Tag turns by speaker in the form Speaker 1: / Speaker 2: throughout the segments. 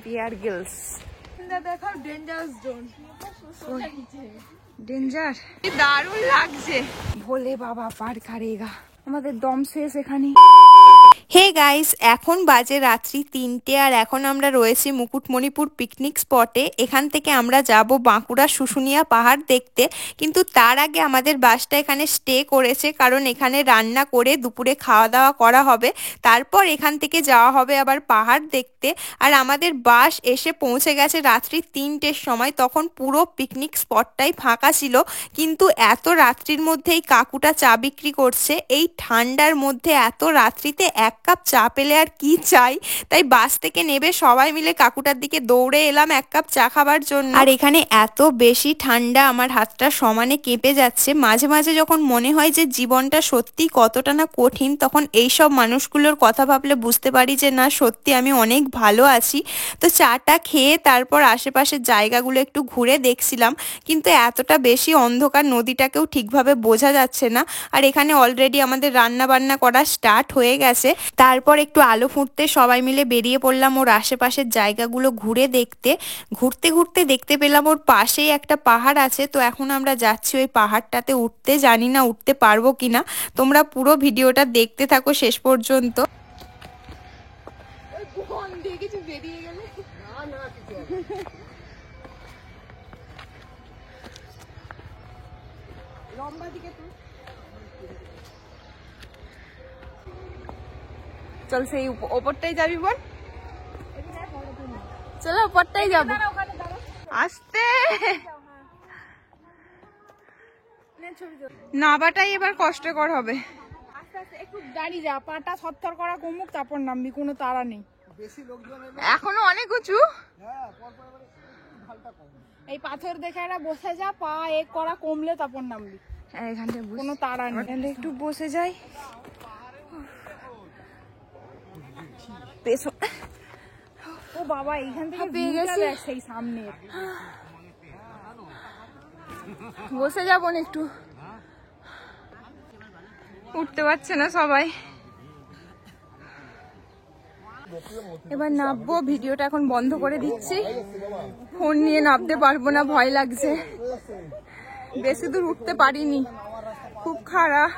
Speaker 1: বিয়ার Giles
Speaker 2: দেখো dangerous zone
Speaker 1: danger দারুণ লাগছে ভোলে বাবা পার করেগা আমাদের দম শেষ এখানে হে গাইস এখন বাজে রাত্রি 3টে আর এখন আমরা রয়েছি মুকুটমণিপুর পিকনিক স্পটে এখান থেকে আমরা যাব বাঁকুড়া শুশুনিয়া পাহাড় দেখতে কিন্তু তার আগে আমাদের বাসটা এখানে স্টে করেছে কারণ এখানে রান্না করে দুপুরে খাওয়া দাওয়া করা হবে তারপর এখান থেকে যাওয়া হবে আবার পাহাড় দেখতে আর আমাদের বাস এসে পৌঁছে গেছে রাত্রি 3টের সময় তখন পুরো পিকনিক স্পটটাই ফাঁকা ছিল কিন্তু এত রাত্রির মধ্যে এই কাকুটা চা বিক্রি করছে এই ঠান্ডার মধ্যে এত রাত্রিতে এক কাপ চা পেলে আর কি চাই তাই বাস থেকে নেবে সবাই মিলে কাকুটার দিকে দৌড়ে এলাম এক কাপ চা খাবার জন্য আর এখানে এত বেশি ঠান্ডা আমার হাতটা সমানে কেঁপে যাচ্ছে মাঝে মাঝে যখন মনে হয় যে জীবনটা সত্যি কতটা না কঠিন তখন এইসব মানুষগুলোর কথা ভাবলে বুঝতে পারি যে না সত্যি আমি অনেক ভালো আছি তো চাটা খেয়ে তারপর আশেপাশের জায়গাগুলো একটু ঘুরে দেখছিলাম কিন্তু এতটা বেশি অন্ধকার নদীটাকেও ঠিকভাবে বোঝা যাচ্ছে না আর এখানে অলরেডি আমাদের রান্না বান্না করা স্টার্ট হয়ে গেছে তারপর একটু আলো ফুটতে সবাই মিলে বেরিয়ে পড়লাম ওর আশেপাশের জায়গাগুলো ঘুরে দেখতে ঘুরতে ঘুরতে দেখতে পেলাম ওর পাশেই একটা পাহাড় আছে তো এখন আমরা যাচ্ছি ওই পাহাড়টাতে উঠতে জানি না উঠতে পারবো কিনা তোমরা পুরো ভিডিওটা দেখতে থাকো শেষ পর্যন্ত চল সেই ওপরটাই যাবি বল চলো ওপরটাই যাবো আসতে নাবাটাই এবার কষ্টকর হবে
Speaker 2: একটু দাঁড়িয়ে যা পাটা থরথর করা কমুক তারপর নামবি কোনো তাড়া নেই
Speaker 1: এখনো অনেক উঁচু
Speaker 2: এই পাথর দেখে একটা বসে যা পা এক করা কমলে তারপর নামবি
Speaker 1: এখানটা
Speaker 2: কোনো তাড়া নেই
Speaker 1: একটু বসে যাই
Speaker 2: ও বাবা এইখান থেকে
Speaker 1: পেয়ে গেছি
Speaker 2: সেই সামনে
Speaker 1: বসে যাবো না একটু উঠতে পারছে না সবাই এবার নামবো ভিডিওটা এখন বন্ধ করে দিচ্ছি ফোন নিয়ে নামতে পারবো না ভয় লাগছে বেশি দূর উঠতে পারিনি খুব খারাপ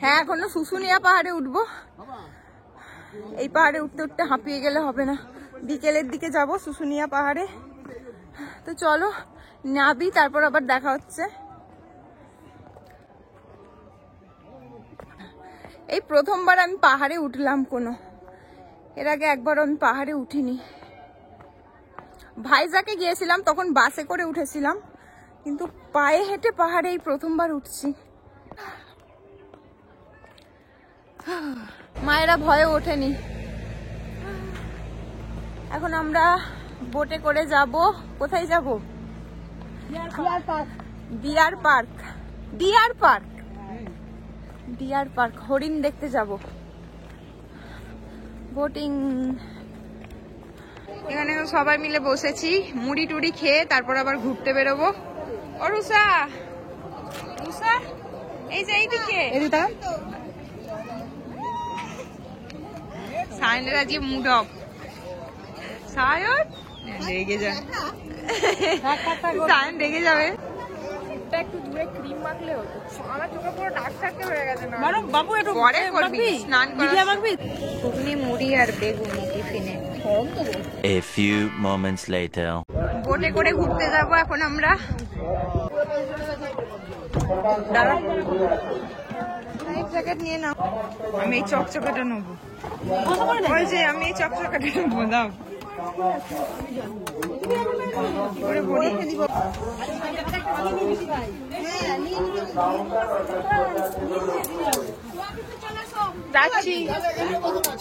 Speaker 1: হ্যাঁ এখনো শুশুনিয়া পাহাড়ে উঠবো এই পাহাড়ে উঠতে উঠতে হাঁপিয়ে গেলে হবে না বিকেলের দিকে যাব শুশুনিয়া পাহাড়ে তো চলো নাবি তারপর আবার দেখা হচ্ছে এই প্রথমবার আমি পাহাড়ে উঠলাম কোনো এর আগে একবার আমি পাহাড়ে উঠিনি ভাইজাকে গিয়েছিলাম তখন বাসে করে উঠেছিলাম কিন্তু পায়ে হেঁটে পাহাড়ে এই প্রথমবার উঠছি মায়েরা ভয়ে ওঠেনি এখন আমরা বোটে করে যাব কোথায় যাব deer park deer park deer park হরিণ দেখতে যাব বোটিং এখানে সবাই মিলে বসেছি মুড়ি টুড়ি খেয়ে তারপর আবার ঘুরতে বেরোবো ও রুষা রুষা এই যে এইদিকে সায়নের আজকে মুড অফ সায়ন রেগে যায় সায়ন রেগে যাবে
Speaker 2: একটু দূরে ক্রিম মাখলে হতো আমার চোখে পুরো ডাক থাকতে হয়ে গেছে না
Speaker 1: বাবু একটু পরে করবি স্নান করবি ঘুগনি মুড়ি আর বেগুন টিফিনে
Speaker 3: A few moments later
Speaker 1: বোটে করে ঘুরতে যাব এখন আমরা লাইফ জ্যাকেট নিয়ে নাও আমি এই চকচকাটা নেবো ওই যে আমি এই চকচকাটা নেবো দাও করে ভরি যাচ্ছি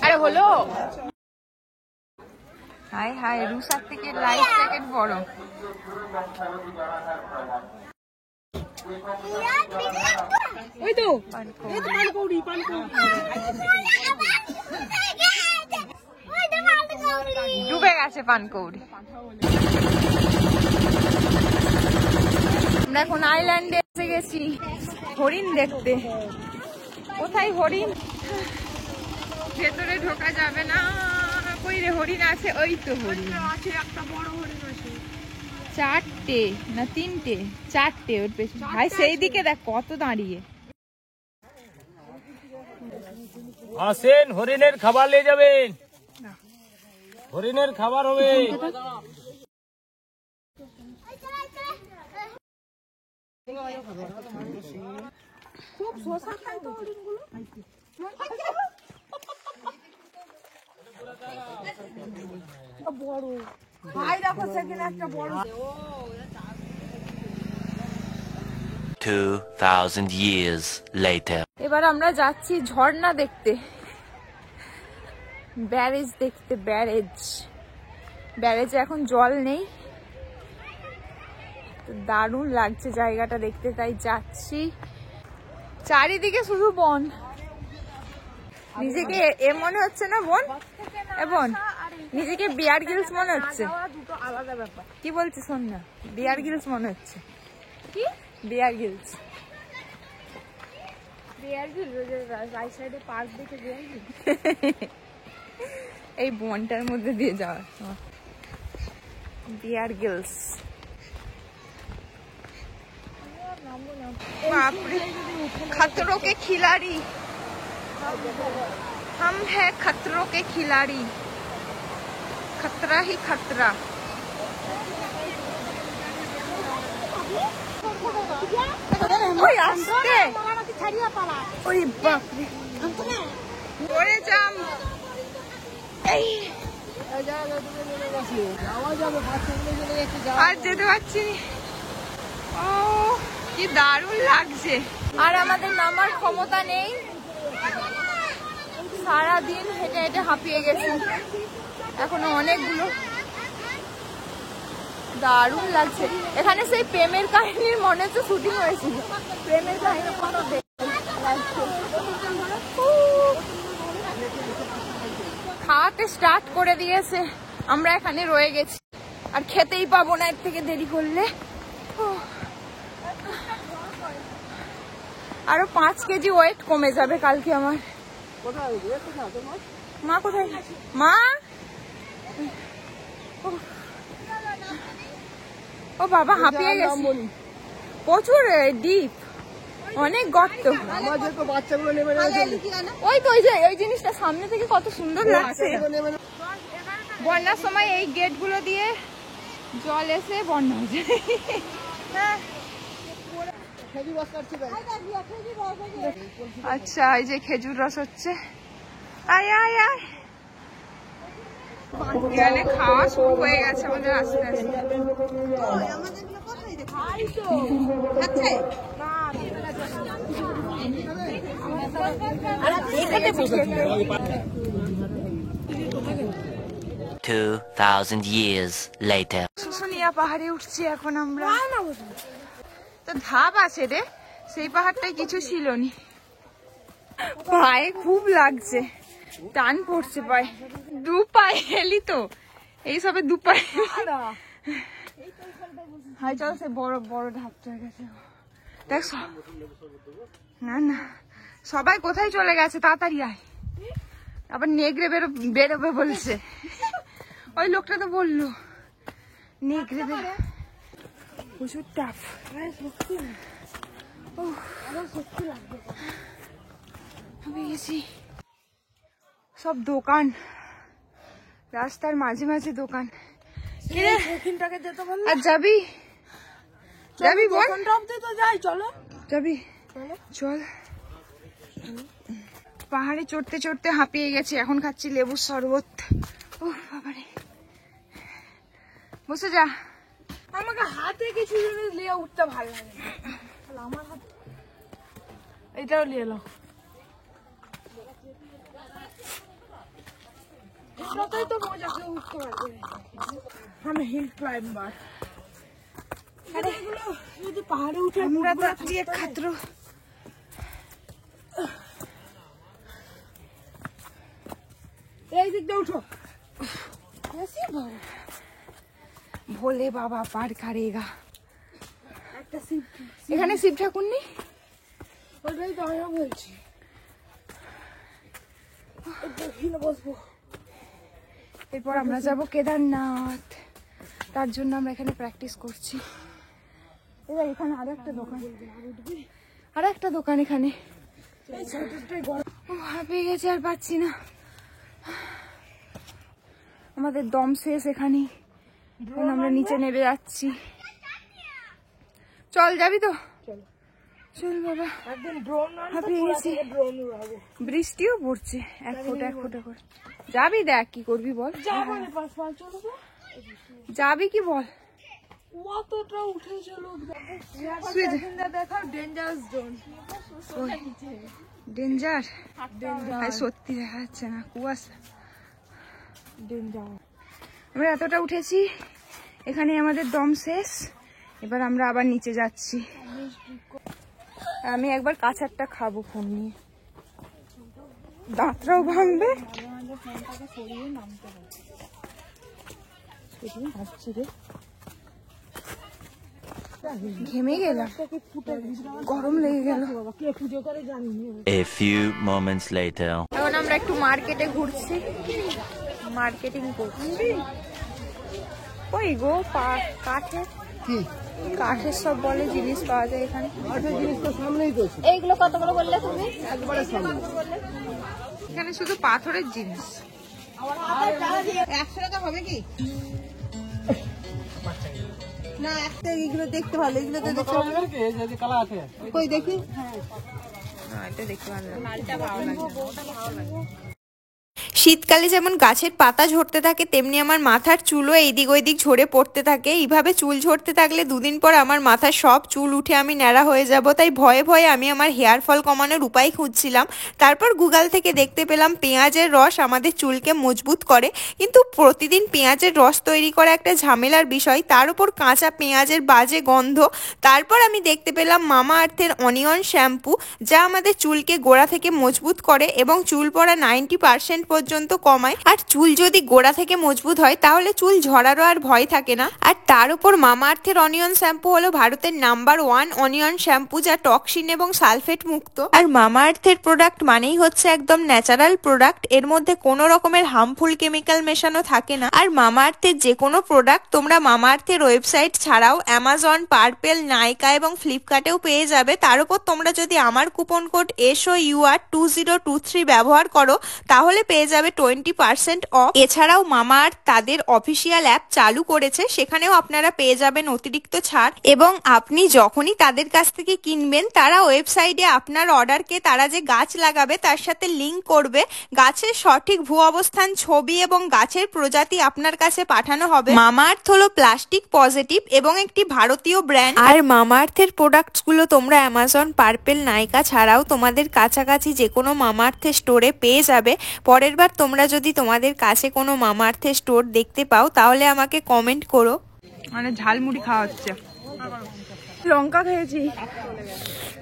Speaker 1: আরে হলো হাই হাই রুসার থেকে লাইফ জ্যাকেট বড়
Speaker 2: ওই তো পানকৌড়ি
Speaker 1: ডুবে গেছে পানকৌড়ি আমরা এখন আইল্যান্ডে এসে গেছি হরিণ দেখতে কোথায় হরিণ ভেতরে ঢোকা যাবে না কই রে হরিণ আছে? ওই তো হরিণ
Speaker 2: আছে, একটা বড় হরিণ আছে।
Speaker 1: 4টে না 3টে? 4টে ওর পেছনে। ভাই সেই দিকে দেখ কত দাঁড়িয়ে।
Speaker 4: আসেন, হরিণের খাবার নিয়ে যাবেন। হরিণের খাবার হবে।
Speaker 2: খুব শোষা খায় তো হরিণগুলো। বড় ভাই দেখো সেখানে একটা বড়।
Speaker 3: 2,000 years later.
Speaker 1: এবার আমরা যাচ্ছি ঝর্ণা দেখতে, ব্যারেজ দেখতে। ব্যারেজে এখন জল নেই, তো দারুণ লাগছে জায়গাটা দেখতে, তাই যাচ্ছি। চারিদিকে শুধু বন। নিজেকে এ মনে হচ্ছে না বোন? এ বোন, নিজেকে বিয়ার গিলস মনে হচ্ছে।
Speaker 2: দুটো আলাদা ব্যাপার।
Speaker 1: কি বলছিস? শোন না, বিয়ার গিলস মনে হচ্ছে।
Speaker 2: কি
Speaker 1: বিয়ার গিলস?
Speaker 2: বিয়ার গিল রাইট সাইডে পার্ক দেখে বিয়ার গিল।
Speaker 1: এই বনটার মধ্যে দিয়ে যাওয়া বিয়ার গিলস। बापरे, खतरों के खिलाड़ी हम है, खतरों के खिलाड़ी, खतरा ही खतरा। ওই আসতে, ওই বাপরে, পড়ে যাম। এই আর যেতে পারছি না। ও কি দারুণ লাগছে। আর আমাদের নামার ক্ষমতা নেই, সারাদিন হেঁটে হেঁটে হাঁপিয়ে গেছি। এখনো অনেকগুলো। দারুণ লাগছে এখানে। সেই প্রেমের কাহিনীর মনে হচ্ছে শুটিং হয়েছিল। প্রেমের কাহিনী কত খাওয়াতে স্টার্ট করে দিয়েছে, আমরা এখানে রয়ে গেছি। আর খেতেই পাবো না এর থেকে দেরি করলে। আরো 5 কেজি ওয়েট কমে যাবে কালকে আমার। মা কোথায়? মা, ও বাবা, হাঁপিয়ে গেছে। প্রচুর ডিপ, অনেক গর্ত। ওই তো ওই জিনিসটা সামনে থেকে কত সুন্দর লাগছে। বন্যার সময় এই গেট গুলো দিয়ে জল এসে বন্যা হয়ে যায়। আচ্ছা, এই যে খেজুর রস হচ্ছে। আয় আয় আয়, এখানে খাওয়া শুরু হয়ে গেছে আমাদের আস্তে আস্তে।
Speaker 3: Two 2,000 years later.
Speaker 1: শুশুনিয়া পাহাড়ে উঠছি এখন আমরা। তো ধাপ আছে রে, সেই পাহাড়টাই কিছু ছিল নি। পায়ে খুব লাগছে, টান পড়ছে পায়ে। 2 পায়ে এলি তো, এই সবে 2 পায়ে। হাই চল, সে বড় বড় ধাপটা গেছে দেখ। না না, সবাই কোথায় চলে গেছে, তাড়াতাড়ি আয়। আবার নেগড়ে বেরোবে বলছে। ওই লোকটা তো বললো নেগড়ে প্রচুর টাফ। আমি গেছি, সব দোকান, রাস্তার মাঝে মাঝে দোকান। আর যাবি যাবি বল?
Speaker 2: চলো
Speaker 1: যাবি? চল। পাহাড়ে চড়তে চড়তে হাঁপিয়ে গেছি, এখন খাচ্ছি লেবুর শরবত। ও বাবারে, বসে যা।
Speaker 2: আমাকে হাতে কিছু জিনিস নিয়ে উঠতে ভালো লাগে না। আমার হাতে এটাও নিয়ে এলো। এটাতেই তো মজা, কেউ উঠতে পারবে। আমি হিল ক্লাইম্বার। আরে যদি পাহাড়ে উঠে
Speaker 1: আমরা তো আজকে খাতরো।
Speaker 2: এই দিক দিয়ে উঠো।
Speaker 1: ভোলে বাবা পার করেগা।
Speaker 2: একটা সিট,
Speaker 1: এখানে শিব ঠাকুর নেই?
Speaker 2: ওইটাই তো আমিও বলছি। এখানে বসবো।
Speaker 1: এরপর আমরা যাব কেদারনাথ, তার জন্য আমরা এখানে প্র্যাকটিস করছি। এবার এখানে আরো একটা দোকান এখানে। হাঁপিয়ে গেছে, আর পাচ্ছি না, আমাদের দম শেষ এখানেই। এখন আমরা নিচে নেমে যাচ্ছি। চল, যাবি তো? চল বাবা, হাঁপিয়ে গেছি। বৃষ্টিও পড়ছে এক ফোঁটা করে। যাবি? দেখ কি করবি বল। যাবি কি বল?
Speaker 2: কতটা উঠে চলো, দেখাও ডেঞ্জারাস জোন।
Speaker 1: ডেঞ্জার সত্যি দেখা যাচ্ছে না, কুয়াশা। আমরা এতটা উঠেছি, এখানে আমাদের দম শেষ। এবার আমরা আবার নিচে যাচ্ছি। আমি একবার কাঁচারটা খাবো ফোন নিয়ে, দাঁতটাও ভাঙবে। ঘেমে গেলাম, গরম লেগে গেল।
Speaker 3: A few moments later.
Speaker 1: এখন আমরা একটু মার্কেটে ঘুরছি, মার্কেটিং করছি। ওই গো কাঠের সব বলে জিনিস পাওয়া যায় এখানে। এইগুলো কত করে বললে তুমি? এখানে শুধু পাথরের জিনিস।
Speaker 2: 100 টাকা হবে কি না? একটা এগুলো দেখতে ভালো, এগুলো তো দেখতে ভালো। কই দেখি।
Speaker 1: এটা দেখতে ভালো। শীতকালে যেমন গাছের পাতা ঝরতে থাকে, তেমনি আমার মাথার চুলও এইদিক ওইদিক ঝরে পড়তে থাকে। এইভাবে চুল ঝরতে থাকলে দুদিন পর আমার মাথার সব চুল উঠে আমি ন্যাড়া হয়ে যাব। তাই ভয়ে ভয়ে আমি আমার হেয়ার ফল কমানোর উপায় খুঁজছিলাম। তারপর গুগল থেকে দেখতে পেলাম পেঁয়াজের রস আমাদের চুলকে মজবুত করে। কিন্তু প্রতিদিন পেঁয়াজের রস তৈরি করা একটা ঝামেলার বিষয়, তার উপর কাঁচা পেঁয়াজের বাজে গন্ধ। তারপর আমি দেখতে পেলাম মামা আর্থের অনিয়ন শ্যাম্পু, যা আমাদের চুলকে গোড়া থেকে মজবুত করে এবং চুল পড়া 90% পর্যন্ত কমায়। আর চুল যদি গোড়া থেকে মজবুত হয় তাহলে চুল ঝরারও আর ভয় থাকে না। আর তার উপর মামা আর্থের অনিয়ন শ্যাম্পু হলো ভারতের নাম্বার 1 অনিয়ন শ্যাম্পু, যা টক্সিন এবং সালফেট মুক্ত। আর মামা আর্থের প্রোডাক্ট মানেই হচ্ছে একদম ন্যাচারাল প্রোডাক্ট, এর মধ্যে কোনো রকমের হার্মফুল কেমিক্যাল মেশানো থাকে না। আর মামা আর্থের যে কোনো প্রোডাক্ট তোমরা মামা আর্থের ওয়েবসাইট ছাড়াও অ্যামাজন, পার্পেল, নাইকা এবং ফ্লিপকার্টেও পেয়ে যাবে। তার উপর তোমরা যদি আমার কুপন কোড SOUR2023 ব্যবহার করো তাহলে পেয়ে যাবে 20% অফ। এছাড়াও মামা আর্থ তাদের অফিসিয়াল অ্যাপ চালু করেছে, সেখানেও আপনারা পেয়ে যাবেন অতিরিক্ত ছাড়। এবং আপনি যখনই তাদের কাছ থেকে কিনবেন, তারা ওয়েবসাইটে আপনার অর্ডারকে তারা যে গাছ লাগাবে তার সাথে লিংক করবে। গাছের সঠিক ভূ অবস্থান, ছবি এবং গাছের প্রজাতি আপনার কাছে পাঠানো হবে। মামা আর্থ হলো প্লাস্টিক পজিটিভ এবং একটি ভারতীয় ব্র্যান্ড। আর মামা আর্থের প্রোডাক্টস গুলো তোমরা অ্যামাজন, পার্পেল, নাইকা ছাড়াও তোমাদের কাছাকাছি যে কোনো মামা আর্থের স্টোরে পেয়ে যাবে। পরের বার তোমরা যদি তোমাদের কাছে কোনো মামা আর্থের স্টোর দেখতে পাও তাহলে আমাকে কমেন্ট করো। মানে ঝালমুড়ি খাওয়া হচ্ছে, লঙ্কা খেয়েছি।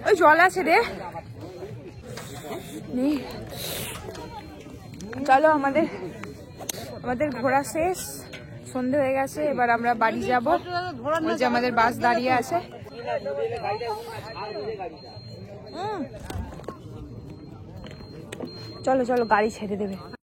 Speaker 1: ওই জল আছে রে, চলো আমাদের ঘোরা শেষ, সন্ধে হয়ে গেছে। এবার আমরা বাড়ি যাব। ওই যে আমাদের বাস দাঁড়িয়ে আছে। চলো গাড়ি ছেড়ে দেবে।